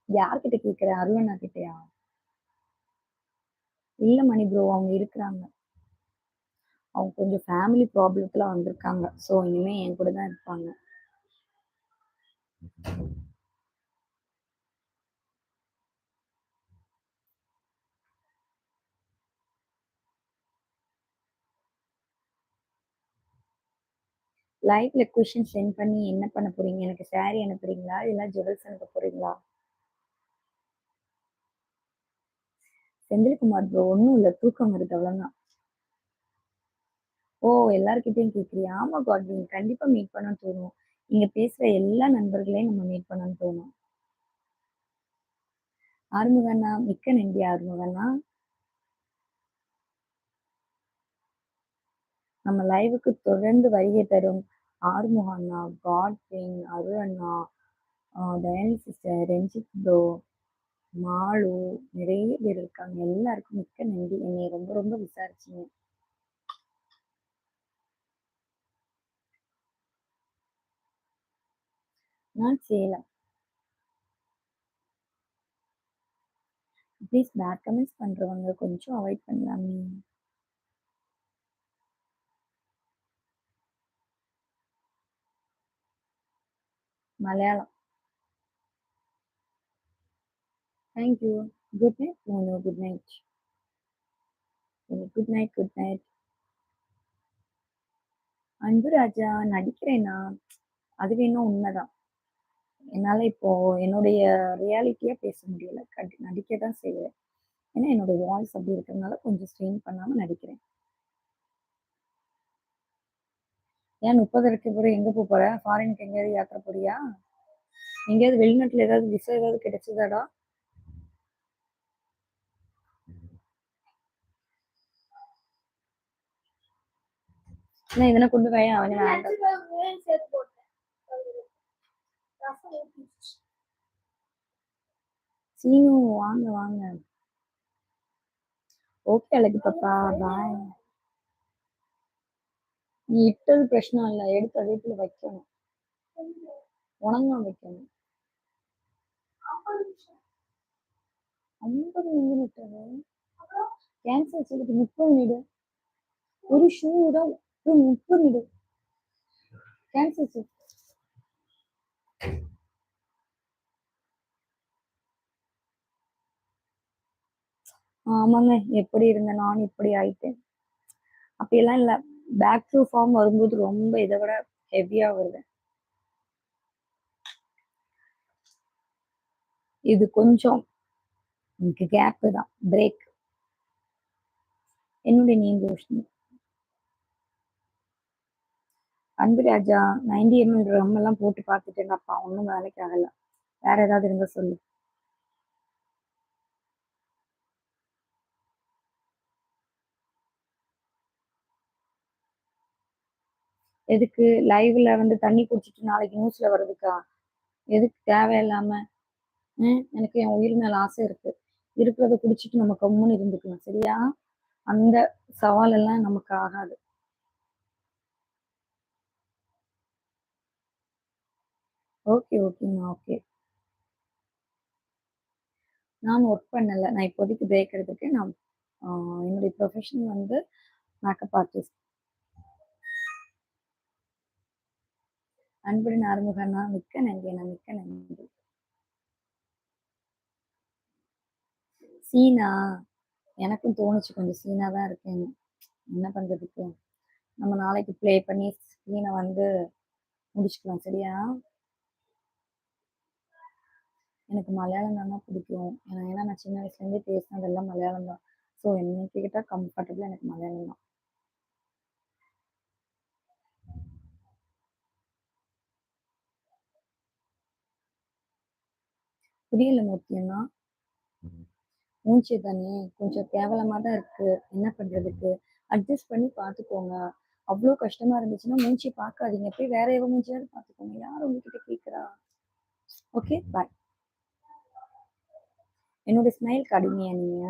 யார்கிட்ட கேக்குற? அருளண்ணா கிட்டயா? இல்ல மணி ப்ரோ அவங்க இருக்குறாங்க. அவங்க கொஞ்சம் ஃபேமிலி ப்ராப்ளத்துல வந்திருக்காங்க. ஸோ இனிமே என் கூட தான் இருப்பாங்க. லைவ்ல கொஸ்டின் சென்ட் பண்ணி என்ன பண்ண போறீங்க? எனக்கு சாரி அனுப்புறீங்களா? இல்ல ஜுவல்ஸ் அனுப்ப போறீங்களா? செந்தில்குமார் ப்ரோ ஒண்ணும் இல்ல. தூக்கம் வருது அவ்வளவுதான். ஓ! எல்லார்கிட்டயும் கேட்கிறியா? ஆமா காட்வின். கண்டிப்பா மீட் பண்ணணும்னு தோணும். இங்க பேசுற எல்லா நண்பர்களையும் நம்ம மீட் பண்ணணும்னு தோணும். ஆறுமுகண்ணா, மிக்க நன்றி ஆறுமுகண்ணா. நம்ம லைவுக்கு தொடர்ந்து வருகை தரும் ஆறுமுக அண்ணா, காட்வின், அருள் அண்ணா, தயானி சிஸ்டர், ரஞ்சித் ப்ரோ, மாலு, நிறைய பேர் இருக்காங்க. எல்லாருக்கும் மிக்க நன்றி. என்னைய ரொம்ப ரொம்ப விசாரிச்சீங்க. நான் சேலம். ப்ளீஸ் பேட் கமெண்ட்ஸ் பண்றவங்க கொஞ்சம் அவாய்ட் பண்ணலாமே. Malayalam. Thank you. Good night Monu. Good night. Good night, good night. அன்பு ராஜா நடிக்கிறேனா? அது வேணும் உண்மைதான். என்னால இப்போ என்னுடைய ரியாலிட்டியா பேச முடியல. நடிக்க தான் செய்வேன். ஏன்னா என்னோட வாய்ஸ் அப்படி இருக்கிறதுனால கொஞ்சம் ஸ்ட்ரெயின் பண்ணாம நடிக்கிறேன். ஏன் 30 இருக்க போற எங்க போற? ஃபாரினுக்கு எங்கேயாவது யாத்திரை போறியா? எங்கேயாவது வெளிநாட்டுல ஏதாவது விசா ஏதாவது கிடைச்சதாடா? நான் இதனை கொண்டு போய் அவனை வேண்டாம். சீனு வாங்க வாங்க. ஓகே அழகு பாப்பா பாய். நீ இட்டது பிரச்சனை இல்ல, எடுத்து வீட்டுல வைக்கணும். உணங்காம வைக்கணும். 50 நிமிடம் கேன்சல் சொல்லிட்டு 30 நிமிடம் ஒரு ஷூ தான் 30 நிமிடம் கேன்சல் சொல்லு. ஆமாங்க, எப்படி இருந்த நான் இப்படி ஆயிட்டேன். அப்படியெல்லாம் இல்ல, பேக் டு ஃபார்ம் வரும்போது ரொம்ப இதை விட ஹெவியா வருது. இது கொஞ்சம் கேப் தான், பிரேக். என்னுடைய நேம் ரோஷினி. அன்பு ராஜா 90 ml ரம் எல்லாம் போட்டு பார்த்துட்டேங்கப்பா, ஒன்றும் வேலைக்கு ஆகல. வேற ஏதாவது இருந்தா சொல்லு. எதுக்கு லைவ்ல வந்து தண்ணி குடிச்சிட்டு நாளைக்கு நியூஸ்ல வர்றதுக்கா? எதுக்கு தேவையில்லாம? எனக்கு என் உயிர் மேல ஆசை இருக்கு. இருக்கிறத குடிச்சிட்டு நம்ம கம்முன்னு இருந்துக்கணும், சரியா? அந்த சவால் எல்லாம் நமக்கு ஆகாது. ஓகே ஓகேங்க ஓகே. நான் ஒர்க் பண்ணல. நான் இப்போதைக்கு பிரேக் எடுத்துருக்கேன். நான் என்னுடைய ப்ரொஃபஷன் வந்து மேக்கப் ஆர்டிஸ்ட். அன்புடன் ஆறுமுகண்ணா, மிக்க நன்றி அண்ணா, மிக்க நன்றி. சீனா, எனக்கும் தோணுச்சு கொஞ்சம் சீனா தான் இருக்கேன்னு. என்ன பண்றதுக்கு? நம்ம நாளைக்கு ப்ளே பண்ணி சீனை வந்து முடிச்சுக்கலாம், சரியா? எனக்கு மலையாளம் தாங்க பிடிக்கும். ஏன்னா நான் சின்ன வயசுலேருந்தே பேசினதெல்லாம் மலையாளம் தான். ஸோ என்ன கேட்டால் கம்ஃபர்டபுளாக எனக்கு மலையாளம் தான். புரியல மூர்த்தியம்மா. மூச்சு தானே கொஞ்சம் கேவலமா தான் இருக்கு. என்ன பண்றதுக்கு? அட்ஜஸ்ட் பண்ணி பார்த்துக்கோங்க. அவ்வளோ கஷ்டமா இருந்துச்சுன்னா மூச்சு பார்க்காதீங்க. போய் வேற எவ மூச்சியாவது பார்த்துக்கோங்க. யார் உங்ககிட்ட கேட்குறா? Okay bye. என்னோட ஸ்மைல் கடுமையா நீங்க?